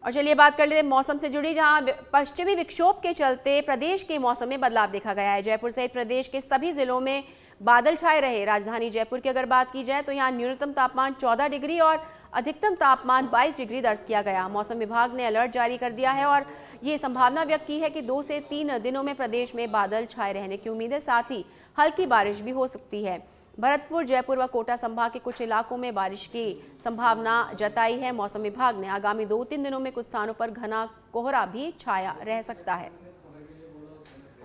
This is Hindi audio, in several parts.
और चलिए बात कर लेते हैं मौसम से जुड़ी, जहां पश्चिमी विक्षोभ के चलते प्रदेश के मौसम में बदलाव देखा गया है। जयपुर सहित प्रदेश के सभी जिलों में बादल छाए रहे। राजधानी जयपुर की अगर बात की जाए तो यहां न्यूनतम तापमान 14 डिग्री और अधिकतम तापमान 22 डिग्री दर्ज किया गया। मौसम विभाग ने अलर्ट जारी कर दिया है और ये संभावना व्यक्त की है कि 2 से 3 दिनों में प्रदेश में बादल छाए रहने की उम्मीद है, साथ ही हल्की बारिश भी हो सकती है। भरतपुर, जयपुर व कोटा संभाग के कुछ इलाकों में बारिश की संभावना जताई है। मौसम विभाग ने आगामी 2-3 दिनों में कुछ स्थानों पर घना कोहरा भी छाया रह सकता है।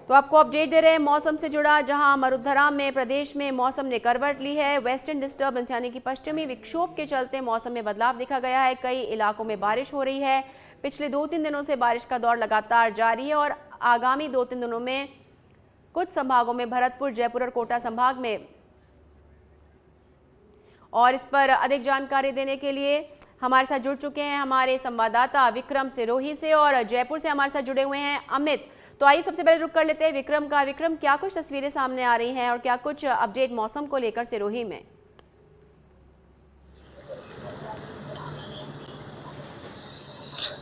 तो आपको अपडेट दे रहे हैं मौसम से जुड़ा, जहां मरुधरा में प्रदेश में मौसम ने करवट ली है। वेस्टर्न डिस्टर्बेंस यानी कि पश्चिमी विक्षोभ के चलते मौसम में बदलाव देखा गया है। कई इलाकों में बारिश हो रही है। पिछले 2-3 दिनों से बारिश का दौर लगातार जारी है और आगामी 2-3 दिनों में कुछ संभागों में भरतपुर, जयपुर और कोटा संभाग में। और इस पर अधिक जानकारी देने के लिए हमारे साथ जुड़ चुके हैं हमारे संवाददाता विक्रम सिरोही से, और जयपुर से हमारे साथ जुड़े हुए हैं अमित। तो आइए सबसे पहले रुक कर लेते हैं विक्रम का। विक्रम, क्या कुछ तस्वीरें सामने आ रही हैं और क्या कुछ अपडेट मौसम को लेकर सिरोही में?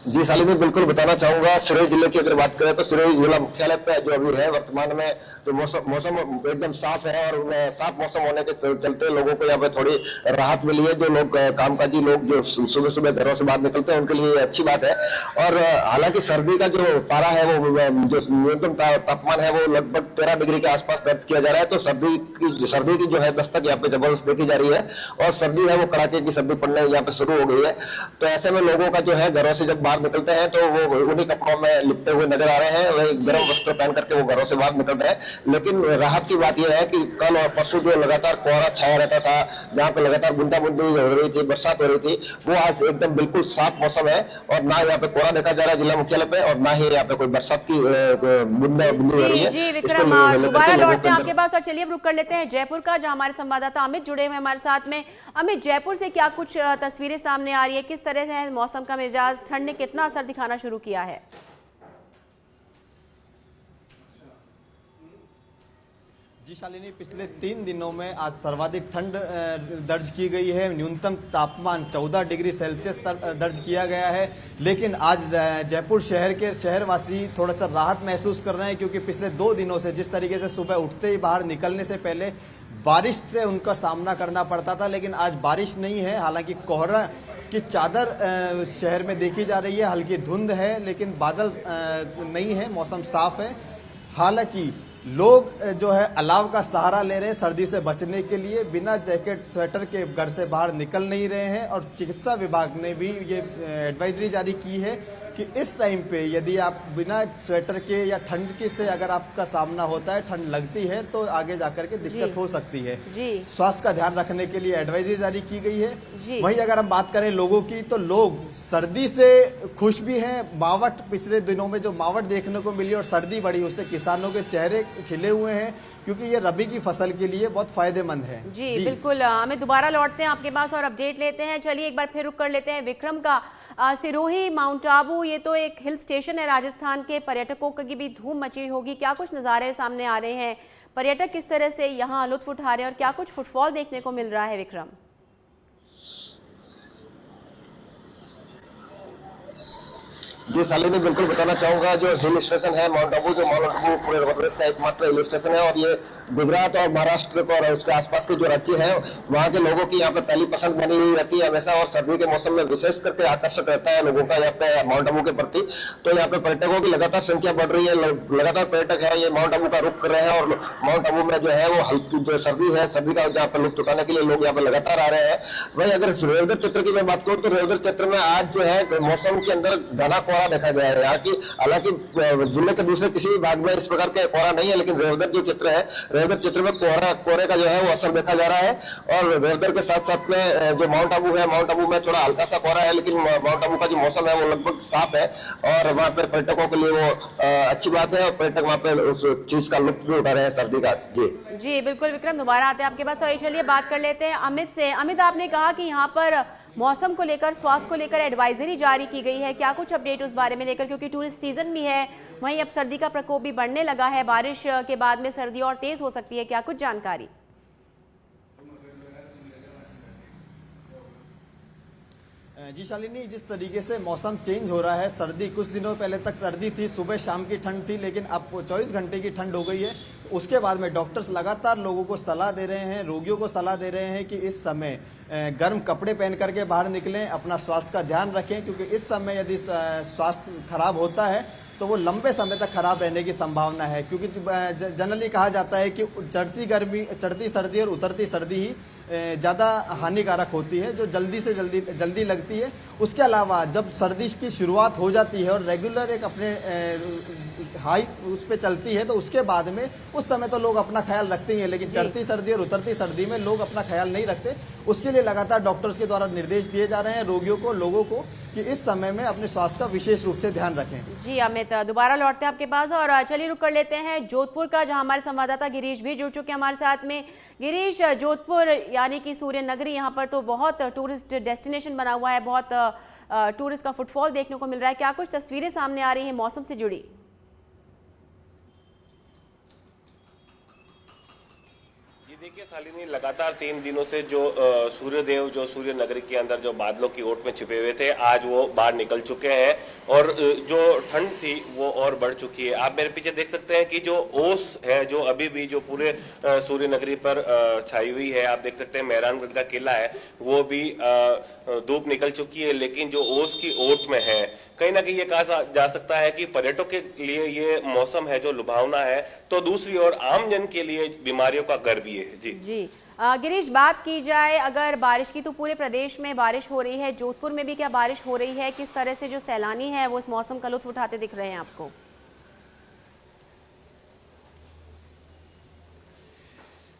जी शालिनी, बिल्कुल बताना चाहूंगा। सिरोही जिले की अगर बात करें तो सिरोही जिला मुख्यालय पे जो अभी है वर्तमान में जो मौसम एकदम साफ है और साफ मौसम होने के चलते लोगों को यहाँ पे थोड़ी राहत मिली है। जो लोग कामकाजी लोग जो सुबह सुबह घरों से बाहर निकलते हैं उनके लिए अच्छी बात है। और हालांकि सर्दी का जो पारा है वो जो न्यूनतम तापमान है वो लगभग 13 डिग्री के आसपास दर्ज किया जा रहा है। तो सर्दी की जो है दस्तक यहाँ पे जबरदस्त देखी जा रही है और सर्दी है वो कड़ाके की सर्दी पड़ने यहाँ पे शुरू हो गई है। तो ऐसे में लोगों का जो है घरों से जब बाहर निकलते हैं तो वो उन्हीं कपड़ों में लिपटे हुए नजर आ रहे हैं, वही गर्म वस्त्र पहन करके वो घरों से बाहर निकल रहे हैं। लेकिन राहत की बात यह है कि कल और परसों जो लगातार कोहरा छाया रहता था, जहां पे लगातार बूंदाबांदी हो रही थी, बरसात हो रही थी, वो आज एकदम बिल्कुल साफ मौसम है और ना यहाँ पे कोहरा देखा जा रहा है जिला मुख्यालय पे और ना ही यहाँ पे कोई बरसात की बूंदी हो रही है। जी विक्रम, दोबारा लौटते हैं आपके पास और चलिए अब रुक कर लेते हैं जयपुर का, जहां हमारे संवाददाता अमित जुड़े हुए हमारे साथ में। अमित, जयपुर से क्या कुछ तस्वीरें सामने आ रही है? किस तरह से है मौसम का मिजाज? ठंड ने कितना असर दिखाना शुरू किया है? जी शालिनी, पिछले 3 दिनों में आज सर्वाधिक ठंड दर्ज की गई है। न्यूनतम तापमान 14 डिग्री सेल्सियस दर्ज किया गया है। लेकिन आज जयपुर शहर के शहरवासी थोड़ा सा राहत महसूस कर रहे हैं, क्योंकि पिछले 2 दिनों से जिस तरीके से सुबह उठते ही बाहर निकलने से पहले बारिश से उनका सामना करना पड़ता था, लेकिन आज बारिश नहीं है। हालांकि कोहरा की चादर शहर में देखी जा रही है, हल्की धुंध है लेकिन बादल नहीं है, मौसम साफ है। हालांकि लोग जो है अलाव का सहारा ले रहे हैं सर्दी से बचने के लिए, बिना जैकेट स्वेटर के घर से बाहर निकल नहीं रहे हैं। और चिकित्सा विभाग ने भी ये एडवाइजरी जारी की है कि इस टाइम पे यदि आप बिना स्वेटर के या ठंड के से अगर आपका सामना होता है, ठंड लगती है, तो आगे जाकर के दिक्कत हो सकती है। स्वास्थ्य का ध्यान रखने के लिए एडवाइजरी जारी की गई है। वहीं अगर हम बात करें लोगों की, तो लोग सर्दी से खुश भी हैं। मावट, पिछले दिनों में जो मावट देखने को मिली और सर्दी बढ़ी, उससे किसानों के चेहरे खिले हुए हैं, क्योंकि ये रबी की फसल के लिए बहुत फायदेमंद है। जी बिल्कुल, हमें दोबारा लौटते हैं आपके पास और अपडेट लेते हैं। चलिए एक बार फिर रुक कर लेते हैं विक्रम का। सिरोही, माउंट आबू, ये तो एक हिल स्टेशन है राजस्थान के, पर्यटकों की भी धूम मची होगी। क्या कुछ नज़ारे सामने आ रहे हैं? पर्यटक किस तरह से यहाँ लुत्फ उठा रहे हैं और क्या कुछ फुटफॉल देखने को मिल रहा है विक्रम? जी शालिनी, बिल्कुल बताना चाहूंगा। जो हिल स्टेशन है माउंट आबू, जो माउंट आबू पूरे प्रदेश का एकमात्र हिल स्टेशन है और ये गुजरात और महाराष्ट्र को और उसके आसपास के जो राज्य हैं वहाँ के लोगों की यहाँ पे पहली पसंद बनी हुई रहती है हमेशा। और सर्दी के मौसम में विशेष करके आकर्षक रहता है लोगों का यहाँ पे माउंट आबू के प्रति। तो यहाँ पे पर्यटकों की लगातार संख्या बढ़ रही है, लगातार पर्यटक है ये माउंट आबू का रुख कर रहे हैं और माउंट आबू में जो है वो हल्की जो सर्दी है, सर्दी का यहाँ पे लुत्फ उठाने के लिए लोग यहाँ पे लगातार आ रहे हैं। वही अगर रेवदर क्षेत्र की मैं बात करूँ तो रेवदर क्षेत्र में आज जो है मौसम के अंदर घना कोहरा देखा गया है। यहाँ की हालांकि जिले के दूसरे किसी भी भाग में इस प्रकार का कोहरा नहीं है, लेकिन रेवदर जो क्षेत्र है, रेवदर क्षेत्र में कोहरे का जो है वो असर देखा जा रहा है। और रेवदर के साथ साथ में जो माउंट आबू है, माउंट आबू में थोड़ा हल्का सा कोहरा है, लेकिन माउंट आबू का जो मौसम है वो लगभग साफ है और वहाँ पे पर्यटकों के लिए वो अच्छी बात है और पर्यटक वहाँ पे उस चीज का लुत्फ भी उठा रहे हैं सर्दी का। जी बिल्कुल विक्रम, दोबारा आते हैं आपके पास। तो चलिए बात कर लेते हैं अमित से। अमित, आपने कहा कि यहाँ पर मौसम को लेकर, स्वास्थ्य को लेकर एडवाइजरी जारी की गई है, क्या कुछ अपडेट उस बारे में लेकर? क्योंकि टूरिस्ट सीजन भी है, वहीं अब सर्दी का प्रकोप भी बढ़ने लगा है, बारिश के बाद में सर्दी और तेज हो सकती है, क्या कुछ जानकारी? जी शालिनी, जिस तरीके से मौसम चेंज हो रहा है, सर्दी कुछ दिनों पहले तक सर्दी थी, सुबह शाम की ठंड थी, लेकिन अब 24 घंटे की ठंड हो गई है। उसके बाद में डॉक्टर्स लगातार लोगों को सलाह दे रहे हैं, रोगियों को सलाह दे रहे हैं कि इस समय गर्म कपड़े पहन करके बाहर निकलें, अपना स्वास्थ्य का ध्यान रखें, क्योंकि इस समय यदि स्वास्थ्य खराब होता है तो वो लंबे समय तक खराब रहने की संभावना है। क्योंकि जनरली कहा जाता है कि चढ़ती सर्दी और उतरती सर्दी ही ज़्यादा हानिकारक होती है, जो जल्दी लगती है। उसके अलावा जब सर्दी की शुरुआत हो जाती है और रेगुलर एक अपने हाई उस पर चलती है, तो उसके बाद में उस समय तो लोग अपना ख्याल रखते ही हैं, लेकिन चढ़ती सर्दी और उतरती सर्दी में लोग अपना ख्याल नहीं रखते। उसके लिए लगातार डॉक्टर्स के द्वारा निर्देश दिए जा रहे हैं रोगियों को, लोगों को, कि इस समय में अपने स्वास्थ्य का विशेष रूप से ध्यान रखें। जी अमित, दोबारा लौटते हैं आपके पास और चलिए रुक कर लेते हैं जोधपुर का, जहां हमारे संवाददाता गिरीश भी जुड़ चुके हैं हमारे साथ में। गिरीश, जोधपुर यानी कि सूर्य नगरी, यहाँ पर तो बहुत टूरिस्ट डेस्टिनेशन बना हुआ है, बहुत टूरिस्ट का फुटफॉल देखने को मिल रहा है। क्या कुछ तस्वीरें सामने आ रही हैं मौसम से जुड़ी? देखिए शालिनी, लगातार 3 दिनों से जो सूर्यदेव जो सूर्य नगरी के अंदर जो बादलों की ओट में छिपे हुए थे, आज वो बाहर निकल चुके हैं और जो ठंड थी वो और बढ़ चुकी है। आप मेरे पीछे देख सकते हैं कि जो ओस है जो अभी भी जो पूरे सूर्य नगरी पर छाई हुई है। आप देख सकते हैं मेहरानगढ़ का किला है वो भी धूप निकल चुकी है, लेकिन जो ओस की ओट में है, कहीं ना कहीं ये कहा जा सकता है कि पर्यटकों के लिए ये मौसम है जो लुभावना है, तो दूसरी ओर आम जन के लिए बीमारियों का घर भी है। जी गिरीश, बात की जाए अगर बारिश की, तो पूरे प्रदेश में बारिश हो रही है, जोधपुर में भी क्या बारिश हो रही है? किस तरह से जो सैलानी है वो इस मौसम का लुत्फ उठाते दिख रहे हैं आपको?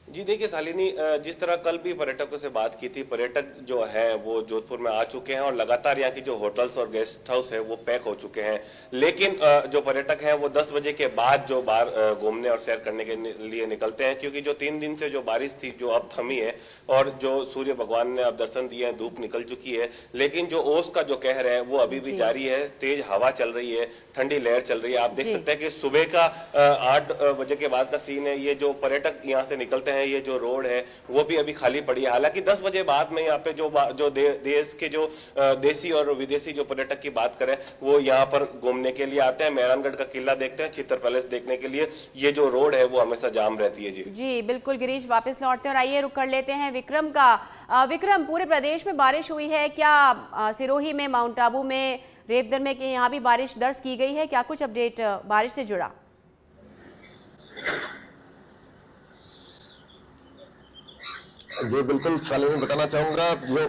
जी देखिए शालिनी, जिस तरह कल भी पर्यटकों से बात की थी, पर्यटक जो है वो जोधपुर में आ चुके हैं और लगातार यहाँ की जो होटल्स और गेस्ट हाउस है वो पैक हो चुके हैं। लेकिन जो पर्यटक हैं वो 10 बजे के बाद जो बाहर घूमने और सैर करने के लिए निकलते हैं, क्योंकि जो 3 दिन से जो बारिश थी जो अब थमी है और जो सूर्य भगवान ने अब दर्शन दिए हैं, धूप निकल चुकी है, लेकिन जो ओस का जो कहर है वो अभी भी जारी है। तेज हवा चल रही है, ठंडी लहर चल रही है। आप देख सकते हैं कि सुबह का 8 बजे के बाद का सीन है। ये जो पर्यटक यहाँ से निकलते हैं, ये जो रोड है वो भी अभी खाली पड़ी है। हालांकि 10 बजे बाद में यहाँ पे जो देश के जो देसी और विदेशी जो पर्यटक की बात करें, वो यहाँ पर घूमने के लिए आते हैं, मेहरानगढ़ का किला देखते हैं, चित्तर पैलेस देखने के लिए। ये जो रोड है वो हमेशा जाम रहती है। जी बिल्कुल गिरीश, वापस लौटते और आइए रुक कर लेते हैं विक्रम का। विक्रम, पूरे प्रदेश में बारिश हुई है क्या? सिरोही में, माउंट आबू में, रेवदर में कि यहाँ भी बारिश दर्ज की गई है? क्या कुछ अपडेट बारिश से जुड़ा? जी बिल्कुल शालिनी, बताना चाहूंगा जो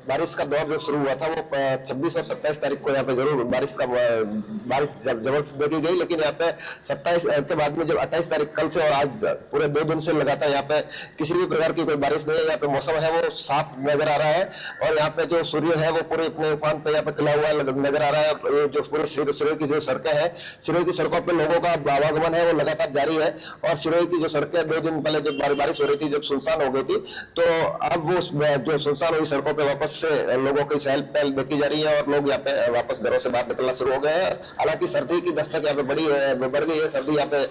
बारिश का दौर जो शुरू हुआ था वो 26 और 27 तारीख को यहाँ पे जरूर बारिश जबरदस्त देखी गई, लेकिन यहाँ पे 27 के बाद में जब 28 तारीख कल से और आज पूरे 2 दिन से लगातार यहाँ पे किसी भी प्रकार की कोई बारिश नहीं है। यहाँ पे मौसम है वो साफ नजर आ रहा है और यहाँ पे जो सूर्य है वो पूरे अपने उफान पे यहाँ पे खिला हुआ नजर आ रहा है। जो पूरे सिरोही की जो सड़कें हैं, सिरोही की सड़कों पर लोगों का आवागमन है वो लगातार जारी है और सिरोही की जो सड़कें 2 दिन पहले जब बारिश हो रही थी, जब सुनसान हो गई थी, तो अब वो जो सुनसान हुई सड़कों पे वापस से लोगों की चहल पहल देखी जा रही है और लोग यहाँ पे वापस घरों से बाहर निकलना शुरू हो गए हैं। हालांकि सर्दी की दस्तक यहाँ पे बढ़ गई है, सर्दी यहाँ पे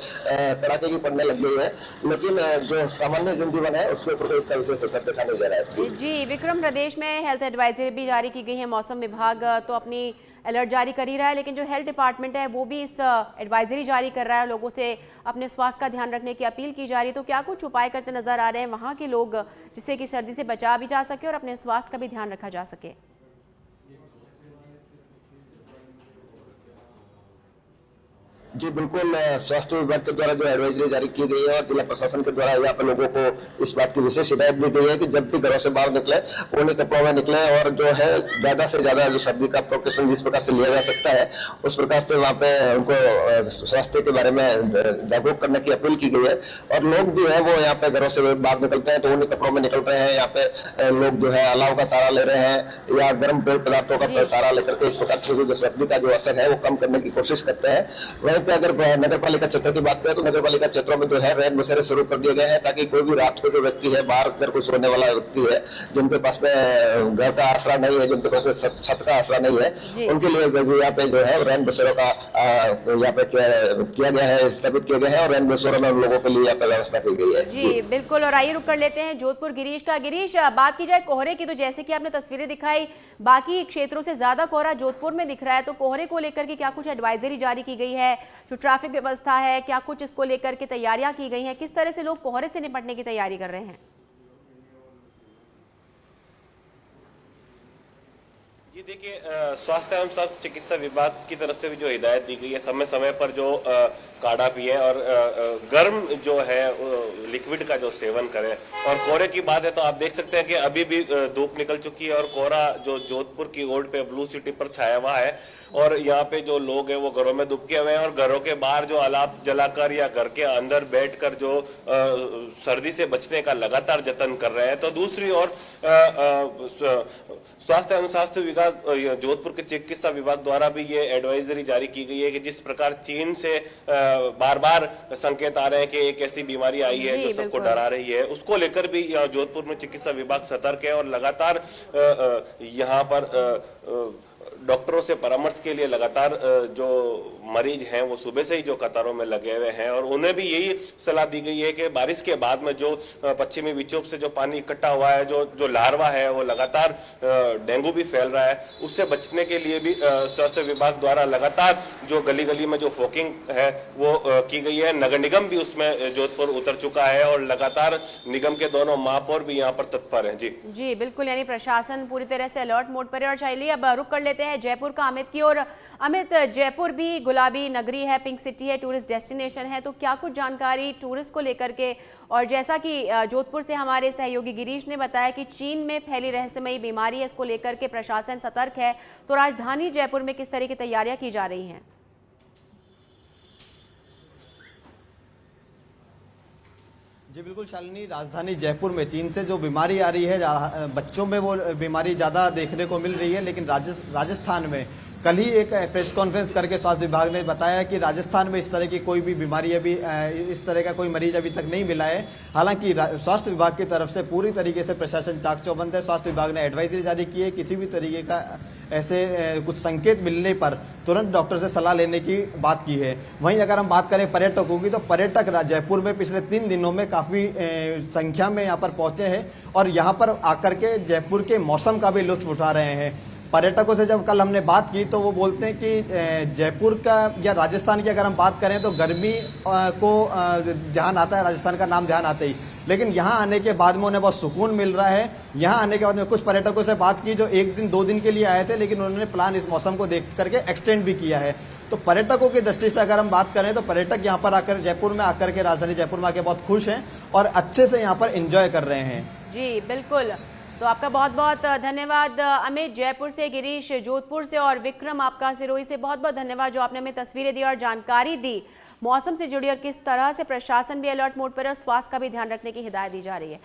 कड़ाके की पड़ने लग गई है, लेकिन जो सामान्य जनजीवन है उसके ऊपर इसका विशेष असर देखा नहीं जा रहा है। जी विक्रम, प्रदेश में हेल्थ एडवाइजरी भी जारी की गई है। मौसम विभाग तो अपनी अलर्ट जारी कर ही रहा है, लेकिन जो हेल्थ डिपार्टमेंट है वो भी इस एडवाइजरी जारी कर रहा है। लोगों से अपने स्वास्थ्य का ध्यान रखने की अपील की जा रही है। तो क्या कुछ उपाय करते नजर आ रहे हैं वहाँ के लोग, जिससे कि सर्दी से बचा भी जा सके और अपने स्वास्थ्य का भी ध्यान रखा जा सके? जी बिल्कुल, स्वास्थ्य विभाग के द्वारा जो एडवाइजरी जारी की गई है और जिला प्रशासन के द्वारा यहाँ पे लोगों को इस बात की विशेष हिदायत दी गई है कि जब भी घरों से बाहर निकले ऊनी कपड़ों में निकले और जो है ज्यादा से ज्यादा जो सर्दी का प्रिकॉशन जिस प्रकार से लिया जा सकता है उस प्रकार से वहाँ पे उनको स्वास्थ्य के बारे में जागरूक करने की अपील की गई है। और लोग भी है वो यहाँ पे घरों से बाहर निकलते हैं तो ऊनी कपड़ों में निकल रहे हैं। यहाँ पे लोग जो है अलाव का सहारा ले रहे हैं या गर्म पेय पदार्थों का सहारा लेकर के इस प्रकार से जो सर्दी का जो असर है वो कम करने की कोशिश करते हैं। वहीं साइड पे अगर नगर पालिका क्षेत्र की बात करें तो नगर पालिका क्षेत्रों में जो है रैन बसेरे शुरू कर दिए गए हैं, ताकि कोई भी रात को जो व्यक्ति है बाहर अगर कोई सोने वाला व्यक्ति है, जिनके पास में घर का आसरा नहीं है, जिनके पास में छत का आसरा नहीं है, उनके लिए यहाँ पे जो है रैन बसेरों का यहाँ पे किया गया है, स्थापित किए गए हैं और रैन बसेरों में लोगों के लिए यहाँ पे व्यवस्था की गई है। जी बिल्कुल। और आइए रुक कर लेते हैं जोधपुर गिरीश का। गिरीश, बात की जाए कोहरे की तो जैसे कि आपने तस्वीरें दिखाई, बाकी क्षेत्रों से ज्यादा कोहरा जोधपुर में दिख रहा है, तो कोहरे को लेकर के क्या कुछ एडवाइजरी जारी की गई है, जो ट्रैफिक व्यवस्था है, क्या कुछ इसको लेकर के तैयारियां की गई हैं, किस तरह से लोग कोहरे से निपटने की तैयारी कर रहे हैं? जी देखिए, स्वास्थ्य एवं स्वास्थ्य चिकित्सा विभाग की तरफ से भी जो हिदायत दी गई है, समय समय पर जो काढ़ा पिए और गर्म जो है लिक्विड का जो सेवन करें। और कोहरे की बात है तो आप देख सकते हैं कि अभी भी धूप निकल चुकी है और कोहरा जो जोधपुर की ओर पे ब्लू सिटी पर छाया हुआ है और यहाँ पे जो लोग हैं वो घरों में दुबके हुए हैं और घरों के बाहर जो अलाव जलाकर या घर के अंदर बैठकर जो सर्दी से बचने का लगातार जतन कर रहे हैं। तो दूसरी ओर स्वास्थ्य एवं स्वास्थ्य विभाग जोधपुर के चिकित्सा विभाग द्वारा भी ये एडवाइजरी जारी की गई है कि जिस प्रकार चीन से बार बार संकेत आ रहे हैं कि एक ऐसी बीमारी आई है जो सबको डरा रही है, उसको लेकर भी जोधपुर में चिकित्सा विभाग सतर्क है और लगातार यहाँ पर डॉक्टरों से परामर्श के लिए लगातार जो मरीज हैं वो सुबह से ही जो कतारों में लगे हुए हैं और उन्हें भी यही सलाह दी गई है कि बारिश के बाद में जो पश्चिमी विक्षोभ से जो पानी इकट्ठा हुआ है, जो लार्वा है वो लगातार डेंगू भी फैल रहा है, उससे बचने के लिए भी स्वास्थ्य विभाग द्वारा लगातार जो गली गली में जो फोकिंग है वो की गई है। नगर निगम भी उसमें जोधपुर उतर चुका है और लगातार निगम के दोनों महापौर भी यहाँ पर तत्पर हैं। जी बिल्कुल, यानी प्रशासन पूरी तरह से अलर्ट मोड पर है। और चलिए अब रुक कर लेते हैं जयपुर का अमित की ओर। अमित, जयपुर भी गुलाबी नगरी है, पिंक सिटी है, टूरिस्ट डेस्टिनेशन है, तो क्या कुछ जानकारी टूरिस्ट को लेकर के? और जैसा कि जोधपुर से हमारे सहयोगी गिरीश ने बताया कि चीन में फैली रहस्यमयी बीमारी है, इसको लेकर के प्रशासन सतर्क है, तो राजधानी जयपुर में किस तरह की तैयारियां की जा रही हैं? जी बिल्कुल शालिनी, राजधानी जयपुर में चीन से जो बीमारी आ रही है, बच्चों में वो बीमारी ज़्यादा देखने को मिल रही है, लेकिन राजस्थान में कल ही एक प्रेस कॉन्फ्रेंस करके स्वास्थ्य विभाग ने बताया कि राजस्थान में इस तरह की कोई भी बीमारी अभी इस तरह का कोई मरीज अभी तक नहीं मिला है। हालांकि स्वास्थ्य विभाग की तरफ से पूरी तरीके से प्रशासन चाक चौबंद है। स्वास्थ्य विभाग ने एडवाइजरी जारी की है, किसी भी तरीके का ऐसे कुछ संकेत मिलने पर तुरंत डॉक्टर से सलाह लेने की बात की है। वहीं अगर हम बात करें पर्यटकों की, तो पर्यटक जयपुर में पिछले 3 दिनों में काफ़ी संख्या में यहाँ पर पहुंचे हैं और यहाँ पर आकर के जयपुर के मौसम का भी लुत्फ उठा रहे हैं। पर्यटकों से जब कल हमने बात की तो वो बोलते हैं कि जयपुर का या राजस्थान की अगर हम बात करें तो गर्मी को ध्यान आता है, राजस्थान का नाम ध्यान आते ही, लेकिन यहाँ आने के बाद में उन्हें बहुत सुकून मिल रहा है। यहाँ आने के बाद में कुछ पर्यटकों से बात की जो 1 दिन 2 दिन के लिए आए थे, लेकिन उन्होंने प्लान इस मौसम को देख करके एक्सटेंड भी किया है। तो पर्यटकों की दृष्टि से अगर हम बात करें तो पर्यटक यहाँ पर आकर जयपुर में आकर के राजधानी जयपुर में आकर बहुत खुश हैं और अच्छे से यहाँ पर एंजॉय कर रहे हैं। जी बिल्कुल, तो आपका बहुत बहुत धन्यवाद अमित। जयपुर से गिरीश, जोधपुर से और विक्रम आपका सिरोही से बहुत बहुत धन्यवाद जो आपने हमें तस्वीरें दी और जानकारी दी मौसम से जुड़ी और किस तरह से प्रशासन भी अलर्ट मोड पर है, स्वास्थ्य का भी ध्यान रखने की हिदायत दी जा रही है।